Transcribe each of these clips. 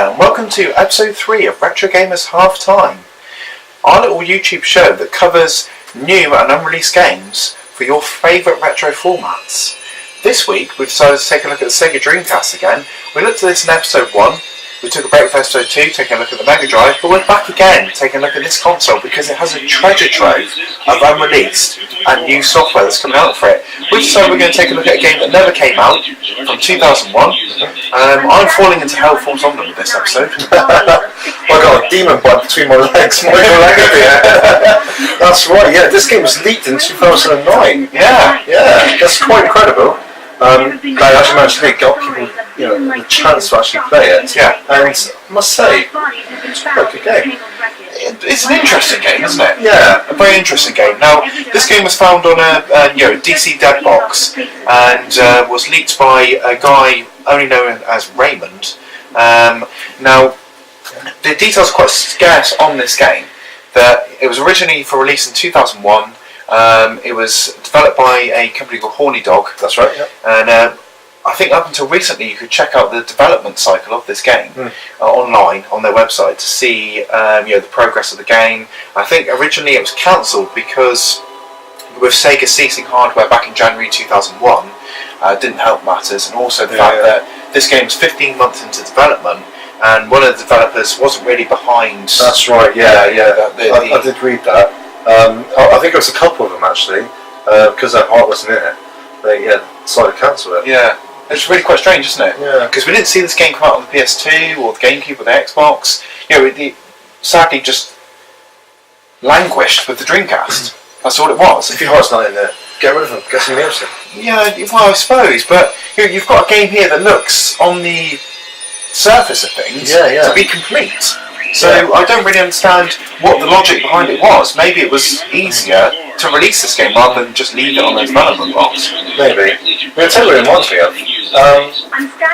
there, and welcome to episode 3 of Retro Gamers Half Time, our little YouTube show that covers new and unreleased games for your favourite retro formats. This week we've decided to take a look at the Sega Dreamcast again. We looked at this in episode 1, we took a break for episode 2, taking a look at the Mega Drive, but we're back again taking a look at this console because it has a treasure trove of unreleased and new software that's coming out for it. We decided we're going to take a look at a game that never came out, from 2001. I'm falling into hell full on with this episode. I got a demon bite between my legs. That's right, yeah, this game was leaked in 2009. Yeah, that's quite incredible. They actually managed to get people the chance to actually play it. Yeah. And I must say, it's quite a good game. It's an interesting game, isn't it? Yeah. A very interesting game. Now, this game was found on a DC Dead box and was leaked by a guy only known as Raymond. Now, the details are quite scarce on this game. That it was originally for release in 2001. It was developed by a company called Horny Dog. That's right, yeah. And I think up until recently you could check out the development cycle of this game online on their website to see the progress of the game. I think originally it was cancelled because with Sega ceasing hardware back in January 2001 didn't help matters, and also the fact that this game was 15 months into development and one of the developers wasn't really behind. That's right, I did read that. I think it was a couple of them actually, because their heart wasn't in it. They decided to cancel it. Yeah, it's really quite strange, isn't it? Yeah. Because we didn't see this game come out on the PS2 or the GameCube or the Xbox. It sadly just languished with the Dreamcast. That's all it was. If your heart's not in there, get rid of them. Get some else in. Yeah, well, I suppose, but you've got a game here that looks on the surface of things to be complete. So I don't really understand what the logic behind it was. Maybe it was easier to release this game rather than just leave it on the development box. Maybe. I'll tell you what it reminds me of.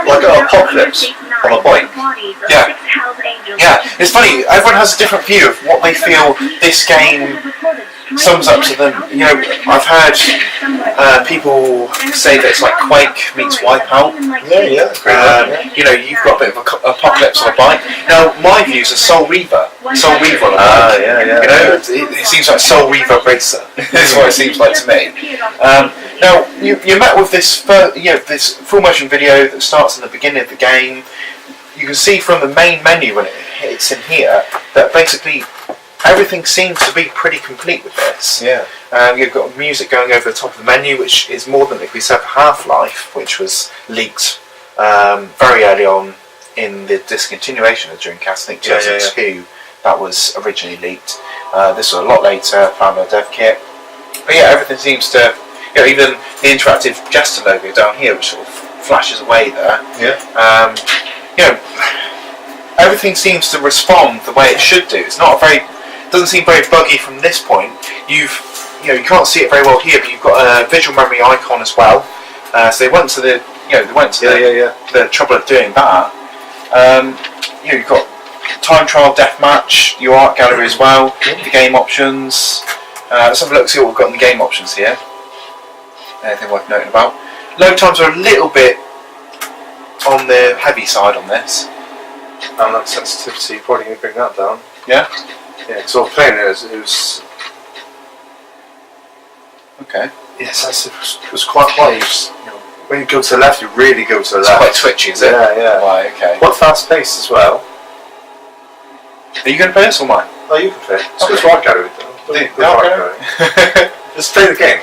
Like an apocalypse on a bike. Yeah, it's funny, everyone has a different view of what they feel this game sums up to them. I've heard people say that it's like Quake meets Wipeout. You've got a bit of apocalypse on a bike. Now, my views are Soul Reaver on a bike. It seems like Soul Reaver Racer. That's what it seems like to me. Now, you're met with this this full motion video that starts in the beginning of the game. You can see from the main menu when it's in here that basically everything seems to be pretty complete with this. Yeah. You've got music going over the top of the menu, which is more than if we said for Half-Life, which was leaked very early on in the discontinuation of the Dreamcast. I think 2002 that was originally leaked. This was a lot later, found a dev kit. But yeah, everything seems to, even the interactive gesture logo down here, which sort of flashes away there. Yeah. Everything seems to respond the way it should do. It's not doesn't seem very buggy from this point. You can't see it very well here, but you've got a visual memory icon as well. So they went to the trouble of doing that. You've got time trial deathmatch, your art gallery as well, the game options. Let's have a look, see what we've got in the game options here. Anything worth noting about? Load times are a little bit on the heavy side on this. And that sensitivity, you probably need to bring that down. Yeah? Yeah, because I was playing it was... Okay. Yes, it was quite high. When you go to the left, you really go to the left. It's quite twitchy, is it? Yeah. Right, okay. Quite fast paced as well. Are you going to play this or mine? Oh, you can play it. It's art gallery though. The art gallery? Just play the game.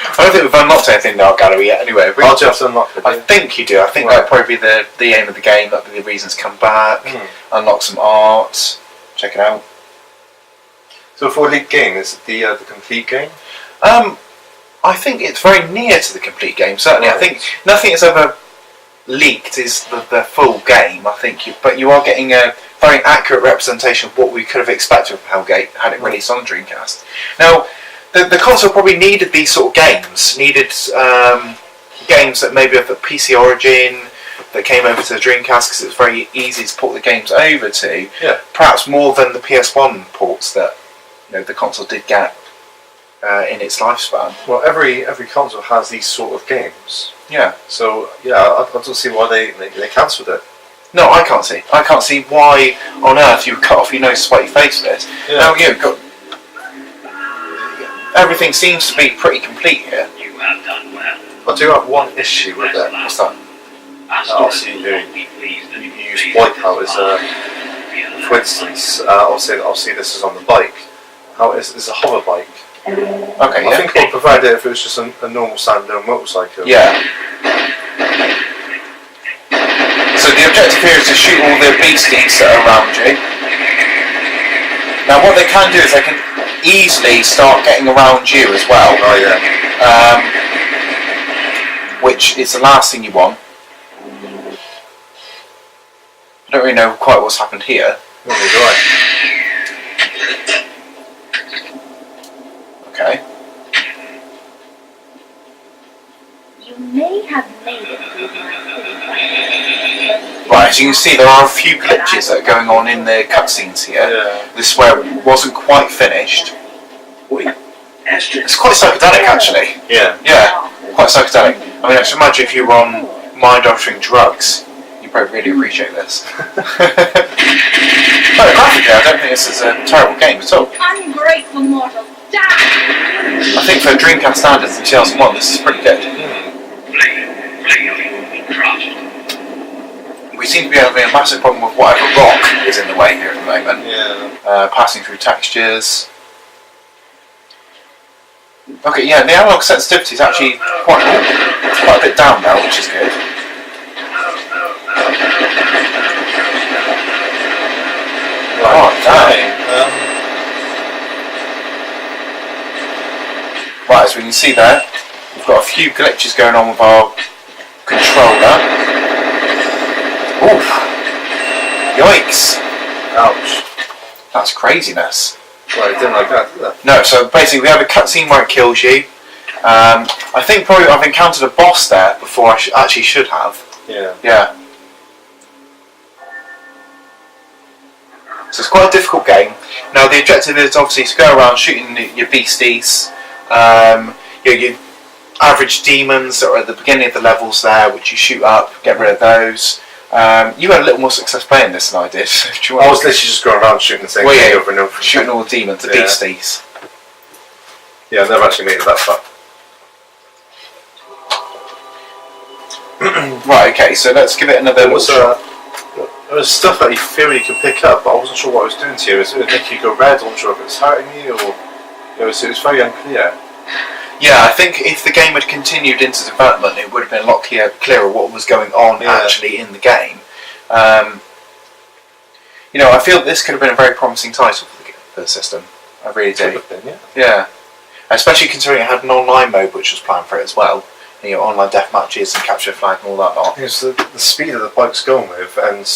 I don't think we've unlocked anything in the art gallery yet anyway. I'll just unlock it. I think you do. I think that'll probably be the aim of the game. That'll be the reasons to come back, unlock some art, check it out. So for a leaked game, is it the complete game? I think it's very near to the complete game, certainly. Right. I think nothing that's ever leaked is the full game, I think. But you are getting a very accurate representation of what we could have expected from Hellgate had it released on the Dreamcast. Now, the console probably needed these sort of games, games that maybe have a PC origin, that came over to the Dreamcast because it's very easy to port the games over to. Yeah. Perhaps more than the PS1 ports that the console did get in its lifespan. Well, every console has these sort of games. Yeah. So I don't see why they cancelled it. No, I can't see. I can't see why on earth you would cut off your nose to spite your face with it. Yeah. Now, you've got... Everything seems to be pretty complete here. You have done well. I do have one issue with it. What's that? Obviously, you use wipeout as for instance, I'll say this is on the bike. How it's a hover bike. Okay, I think I would provide it if it was just a normal standalone motorcycle. Yeah. So the objective here is to shoot all the beasties that are around you. Now what they can do is they can easily start getting around you as well. Oh yeah. Which is the last thing you want. I don't really know quite what's happened here. Neither do I. Okay. You may have made it through the Right, as you can see, there are a few glitches that are going on in the cutscenes here. Yeah. This is where it wasn't quite finished. It's quite psychedelic, actually. Yeah. Yeah, quite psychedelic. I mean, I should imagine if you were on mind-altering drugs, you'd probably really appreciate this. But graphically, I don't think this is a terrible game at all. ungrateful mortal. Die! I think for Dreamcast standards in 2001, this is pretty good. We seem to be having a massive problem with whatever rock is in the way here at the moment. Yeah. Passing through textures. Okay, yeah, the analog sensitivity is actually quite a bit down now, which is good. Oh, damn. Right, as we can see there, we've got a few glitches going on with our controller. Oof. Yikes. Ouch. That's craziness. Well, it didn't like that, did it? No, so basically we have a cutscene where it kills you. I think probably I've encountered a boss there before I actually should have. Yeah. Yeah. So it's quite a difficult game. Now the objective is obviously to go around shooting your beasties. Your average demons that are at the beginning of the levels there, which you shoot up, get rid of those. You had a little more success playing this than I did. I was literally just going around shooting the same thing over and over. Shooting all the demons, the beasties. Yeah, I've never actually made it that far. Right, okay, so let's give it another little shot. There was stuff that you feel you could pick up, but I wasn't sure what it was doing to you. It would make you go red, I wasn't sure if it was hurting you or... It was very unclear. Yeah, I think if the game had continued into development, it would have been a lot clearer what was going on actually in the game. I feel that this could have been a very promising title for the system. I really do. Yeah. Especially considering it had an online mode which was planned for it as well. And, online death matches and capture flag and all that lot. It's the speed that the bike's going with, and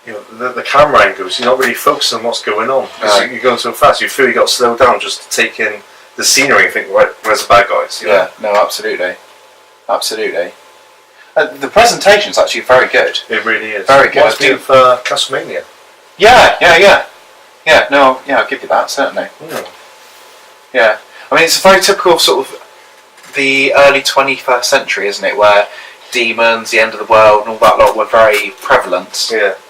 the camera angles, you're not really focusing on what's going on. Because you're going so fast, you feel you got to slow down just to take in the scenery and think, right, where's the bad guys? Yeah, no, absolutely. Absolutely. The presentation's actually very good. It really is. Very good. Reminds me of Castlevania. Yeah, no, I'll give you that, certainly. Mm. Yeah. I mean, it's a very typical sort of the early 21st century, isn't it, where demons, the end of the world and all that lot were very prevalent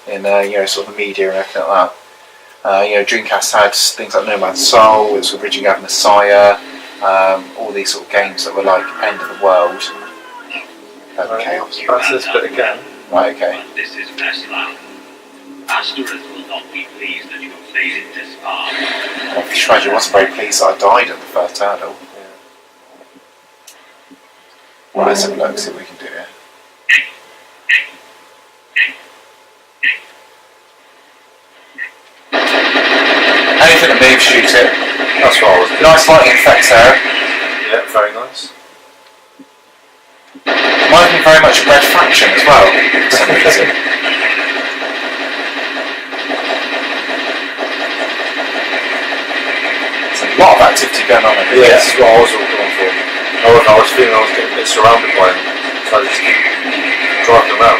in sort of the media and everything like that. Dreamcast had things like No Man's Soul, it was originally had Messiah, all these sort of games that were like end of the world. Chaos. That's this bit again. Right, okay. This is Vesla. Asterisk will not be pleased that you have made it this far. Well, the treasure wasn't very pleased that I died at the first hurdle. Right, let's have a look, see what we can do here. Anything that moves, shoot it. That's what I was doing. Nice lighting effects there. Yeah, very nice. Reminds me very much of Red Faction as well, for some reason. There's a lot of activity going on over here. Yeah, this is what I was all going for. I was feeling I was getting a bit surrounded by them, so I just keep driving around.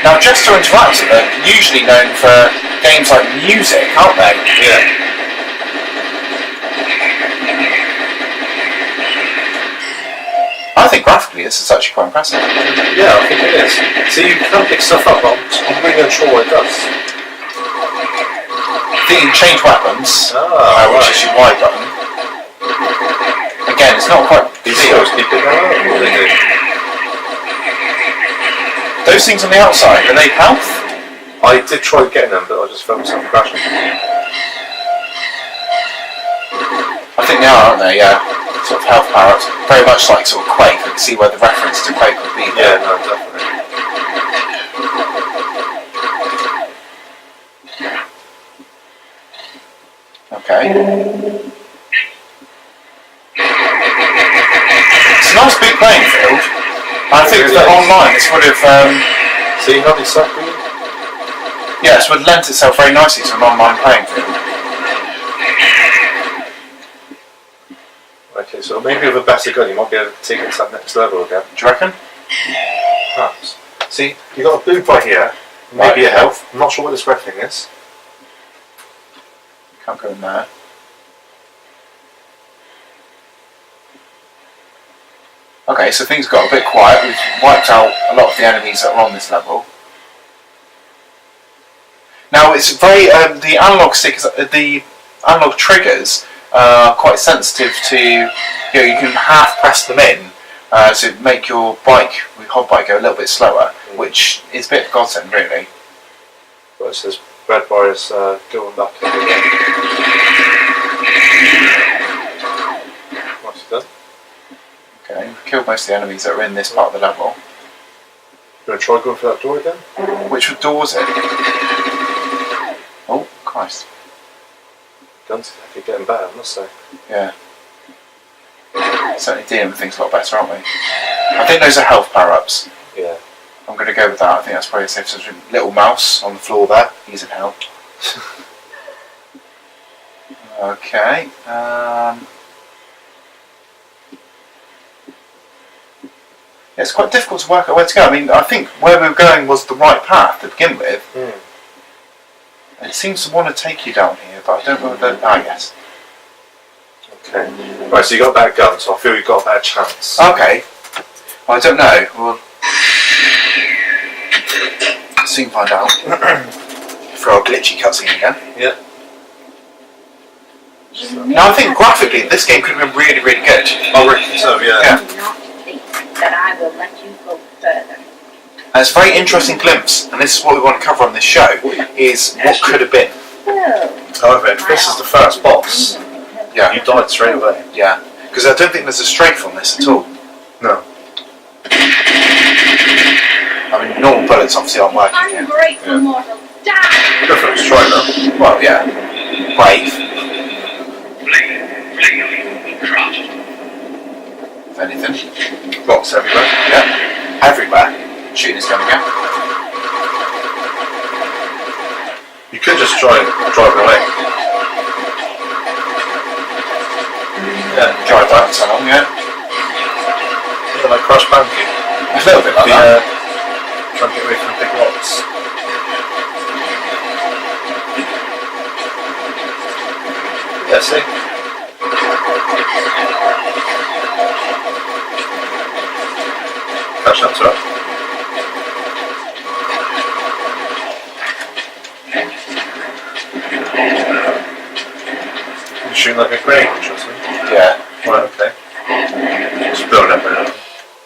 Now, Gesture Interactive are usually known for games like music, aren't they? Yeah. I think this is actually quite impressive. Yeah, I think it is. See, you can pick stuff up, but I'm really unsure what it does. I think you can change weapons, which is your Y button. Again, it's not quite clear. Those things on the outside, are they health? I did try getting them, but I just found myself crashing. I think they are, aren't they? Yeah. Sort of health power-ups. Very much like sort of Quake. I can see where the reference to Quake would be there. Yeah, no, definitely. Okay. It's a nice big playing field. I think that online this would have... See how they suck you? Yes, would lend itself very nicely to an online playing field. Okay, so maybe with a better gun you might be able to take it to that next level again. Do you reckon? Perhaps. See, you got a boob right here, maybe a health. I'm not sure what this red thing is. Can't go in there. Okay, so things got a bit quiet. We've wiped out a lot of the enemies that are on this level. Now it's very the analog sticks, the analog triggers are quite sensitive to. You can half press them in to make your hot bike go a little bit slower, which is a bit of a godsend, really. But it says red bar is going back up again. What's it done? Okay, we've killed most of the enemies that are in this part of the level. You want to try going for that door again? Which door is it? Oh, Christ. Guns are definitely getting better, I must say. Yeah. Certainly dealing with things a lot better, aren't we? I think those are health power-ups. Yeah. I'm going to go with that. I think that's probably safe. So there's a little mouse on the floor there. He's in help. Okay. Yeah, it's quite difficult to work out where to go. I mean, I think where we were going was the right path to begin with. It seems to want to take you down here, but I don't know whether... yes. Okay. Right, so you got a better gun, so I feel you've got a better chance. Okay. Well, I don't know. We'll soon find out. For our glitchy cutscene again. Yeah. Now, I think graphically, this game could have been really, really good. I reckon so, yeah. Do not think that I will let you go further. And it's a very interesting glimpse, and this is what we want to cover on this show, is what could have been. However, if this is the first boss, Yeah. you died straight away. Yeah. Because I don't think there's a strafe on this at all. No. I mean, normal bullets obviously aren't working here. Ungrateful mortal, die! Good for us, try that. Well, yeah. Brave, Crushed. if anything. Rocks everywhere. Yeah. Everywhere. Shooting his gun again. You could just try and drive away. Yeah, Drive down tunnel, yeah. Yeah, like Crash Bandicoot. A little bit like that. Trying to get away from big rocks. Yeah, see? Catch up to it. You're shooting like a grenade launcher or something? Yeah. Right, okay. Just build up an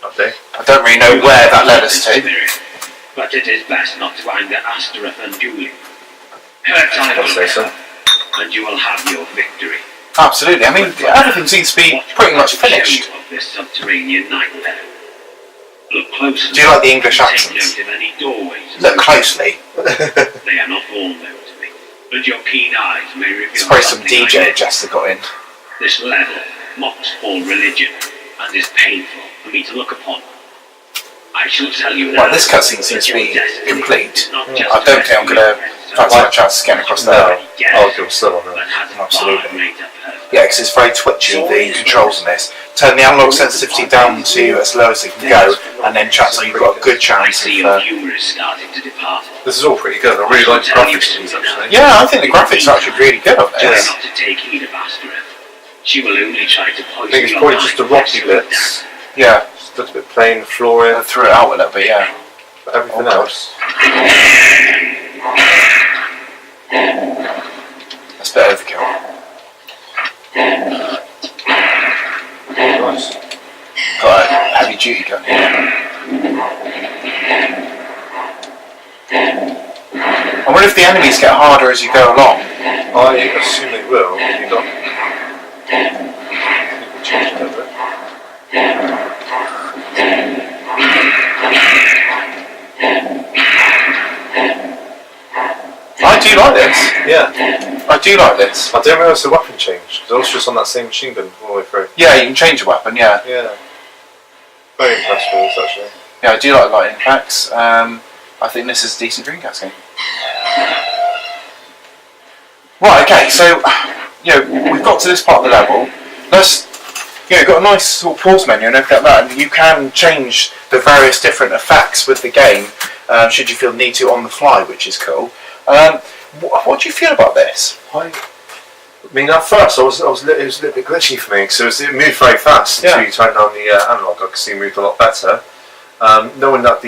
update. I don't really know where that led us to. But it is best not to anger Astaroth unduly. Her time I'd say so. and you will have your victory. Absolutely. I mean, everything seems to be pretty much finished. Of this subterranean nightmare. Look closely. Do you like the English Take accents? note of any doorways. Look closely. They are not all known to me, but your keen eyes may reveal It's probably some something I DJ missed. Jester got in. This level mocks all religion and is painful for me to look upon. I shall tell you now. Well, this cutscene seems to be that your destiny complete. is not just I don't think I'm going to fancy my chances getting across there. I'll go slow on but that. has a Absolutely. bar made up her. Yeah, because it's very twitchy, the controls on this. Turn the analog sensitivity down to as low as it can go, and then chat so you've got a good I chance see of... your humour is starting to depart. This is all pretty good. I really like the graphics of these actually. Yeah, I think the graphics are actually really good on Try this. not to take heed of Astaroth. She will only try to I poison think it's your probably mind just the with rocky absolute bits. Yeah. looked a bit plain, flooring. I threw it out a little bit, yeah. But everything Oh, else. That's a bit overkill. Oh, nice. Got a heavy duty gun here. I wonder if the enemies get harder as you go along. I assume they will. You got. You can change it a bit. I do like this. Yeah. I do like this. I didn't realise the weapon changed because I was just on that same machine gun all the way through. Yeah, you can change your weapon, yeah. Yeah. Very impressed with this actually. Yeah, I do like lightning packs. I think this is a decent Dreamcast game. Right, okay, so, we've got to this part of the level. Let's, got a nice sort of pause menu and everything like that, and you can change the various different effects with the game, should you feel the need to on the fly, which is cool. What do you feel about this? I mean, at first it was a little bit glitchy for me because it moved very fast until you turned on the analog. I could see it moved a lot better. Knowing that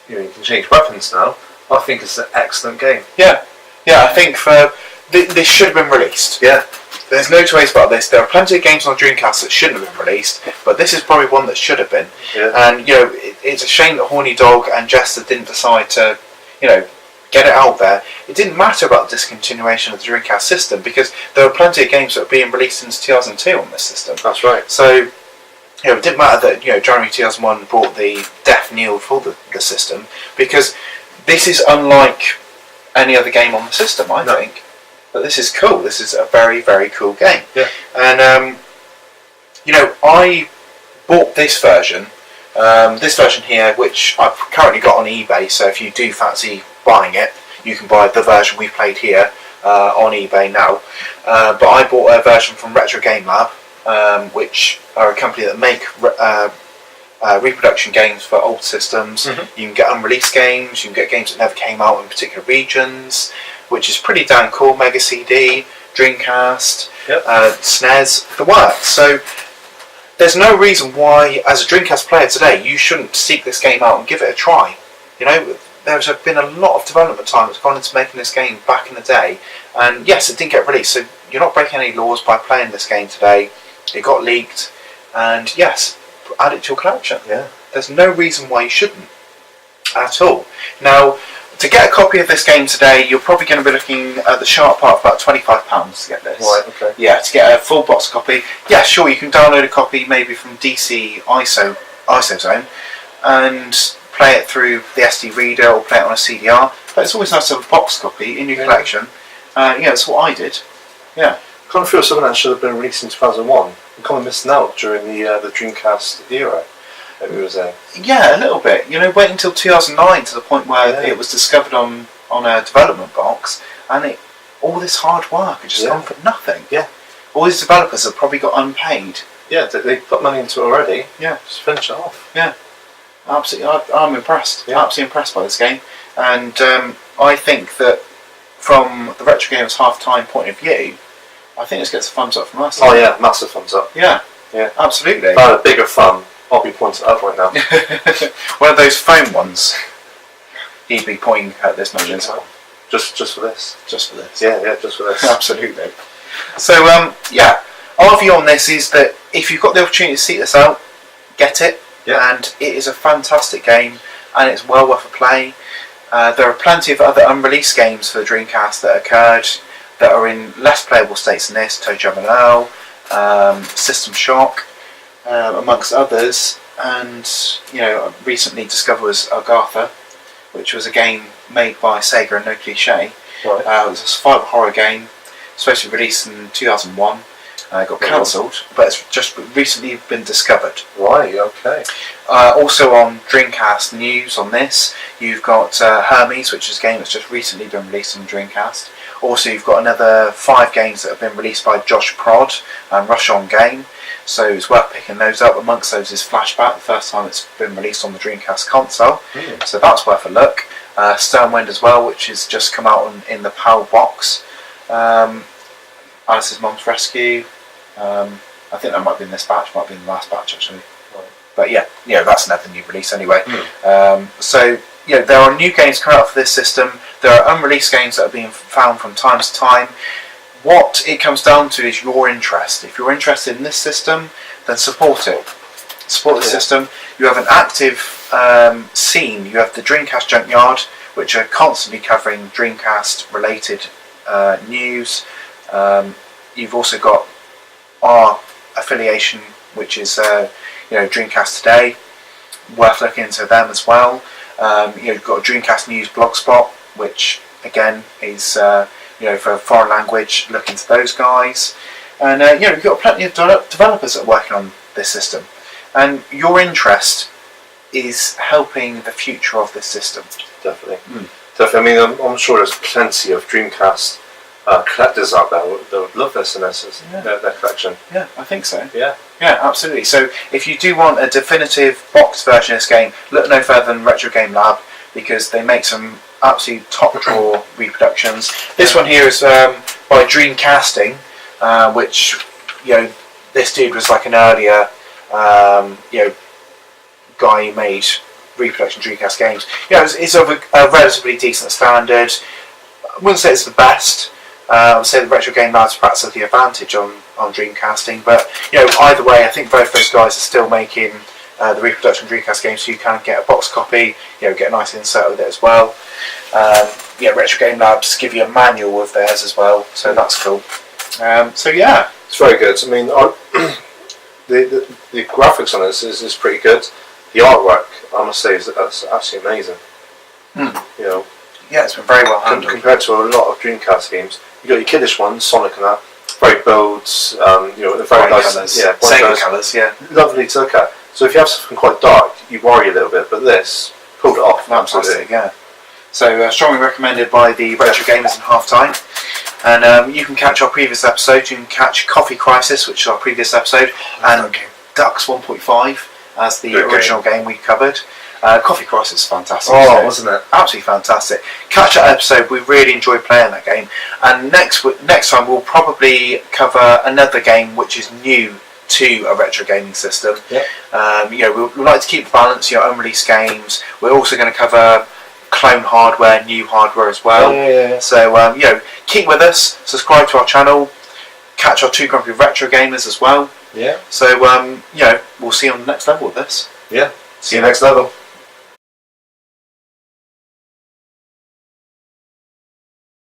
you can change weapons now, I think it's an excellent game. Yeah, I think this should have been released. Yeah. There's no two ways about this. There are plenty of games on Dreamcast that shouldn't have been released, but this is probably one that should have been. Yeah. And it's a shame that Horny Dog and Jester didn't decide to, get it out there. It didn't matter about the discontinuation of the Dreamcast system because there were plenty of games that were being released since 2002 on this system. That's right. So, it didn't matter that January 2001 brought the death knell for the system because this is unlike any other game on the system, I think. But this is cool. This is a very, very cool game. Yeah. And I bought this version here, which I've currently got on eBay. So if you do fancy buying it, you can buy the version we played here on eBay now. But I bought a version from Retro Game Lab, which are a company that make reproduction games for old systems. You can get unreleased games, you can get games that never came out in particular regions, which is pretty damn cool. Mega CD, Dreamcast, SNES, the works. So there's no reason why, as a Dreamcast player today, you shouldn't seek this game out and give it a try. There's been a lot of development time that's gone into making this game back in the day, and yes, it didn't get released, so you're not breaking any laws by playing this game today. It got leaked, and yes, add it to your collection. Yeah. There's no reason why you shouldn't, at all. Now, to get a copy of this game today, you're probably going to be looking at the sharp part of about £25 to get this. Right, okay. Yeah, to get a full box copy. Yeah, sure, you can download a copy maybe from DC ISO Zone, and play it through the SD reader or play it on a CDR, but it's always nice to have a box copy in your collection. That's what I did. Yeah. Kind of feel something that should have been released in 2001. I'm kind of missing out during the Dreamcast era. It was Yeah, a little bit. Wait until 2009 to the point where it was discovered on a development box, and all this hard work had just gone for nothing. Yeah. All these developers have probably got unpaid. Yeah, they put money into it already. Yeah. Just finish it off. Yeah. Absolutely, I'm impressed. Yeah. Absolutely impressed by this game, and I think that from the Retro Gamers Half-Time point of view, I think this gets a thumbs up from us. Oh yeah, massive thumbs up. Yeah, yeah, absolutely. If I had a bigger thumb, I'll be pointing up right now. One of those foam ones. He'd be pointing at this moment. Just for this. Just for this. Yeah, just for this. Absolutely. So our view on this is that if you've got the opportunity to seek this out, get it. Yeah. And it is a fantastic game, and it's well worth a play. There are plenty of other unreleased games for Dreamcast that occurred that are in less playable states than this. Toe Jam and Earl, System Shock, amongst others. And recently discovered was Agatha, which was a game made by Sega and No Cliche. Right. It was a survival horror game, supposed to be released in 2001. Got cancelled, but it's just recently been discovered. Right, okay. Also on Dreamcast news on this, you've got Hermes, which is a game that's just recently been released on Dreamcast. Also, you've got another 5 games that have been released by Josh Prod and Rush On Game, so it's worth picking those up. Amongst those is Flashback, the first time it's been released on the Dreamcast console, so that's worth a look. Sternwind as well, which has just come out in the PAL box. Alice's Mom's Rescue. I think that might be in this batch, might be in the last batch actually. But yeah, that's another new release anyway. So there are new games coming out for this system. There are unreleased games that are being found from time to time. What it comes down to is your interest. If you're interested in this system, then support it. Support the system. You have an active scene. You have the Dreamcast Junkyard, which are constantly covering Dreamcast related news. You've also got our affiliation, which is Dreamcast Today. Worth looking into them as well. You've got a Dreamcast News blogspot, which again is for foreign language. Look into those guys, and you've got plenty of developers that are working on this system, and your interest is helping the future of this system. Definitely. Definitely. I mean, I'm sure there's plenty of Dreamcast collectors out there that would love this in their collection. Yeah, I think so. Yeah, absolutely. So if you do want a definitive boxed version of this game, look no further than Retro Game Lab, because they make some absolute top drawer reproductions. This one here is by Dreamcasting, which this dude was like an earlier guy who made reproduction Dreamcast games. It's of a relatively decent standard. I wouldn't say it's the best. I would say the Retro Game Lab's perhaps at the advantage on Dreamcasting, but either way, I think both those guys are still making the reproduction Dreamcast games, so you can get a box copy, get a nice insert with it as well. Retro Game Labs give you a manual of theirs as well, so that's cool. It's very good. I mean, the graphics on this is pretty good. The artwork, I must say, is absolutely amazing. It's been very well handled. Compared to a lot of Dreamcast games. You got your kiddish ones, Sonic and that, very bold, very nice colours. Sega colours, lovely to look at. So if you have something quite dark, you worry a little bit, but this pulled it off. Absolutely, yeah. So strongly recommended by the Retro Gamers in Half Time. And you can catch our previous episode. You can catch Coffee Crisis, which is our previous episode, and Ducks 1.5 as the original game we covered. Coffee Crisis is fantastic. Wasn't it? Absolutely fantastic. Catch that episode. We really enjoyed playing that game. And next time we'll probably cover another game which is new to a retro gaming system. We like to keep the balance. Unreleased games. We're also going to cover clone hardware, new hardware as well. So keep with us. Subscribe to our channel. Catch our Two Grumpy Retro Gamers as well. Yeah. So we'll see you on the next level with this. Yeah. See you next level.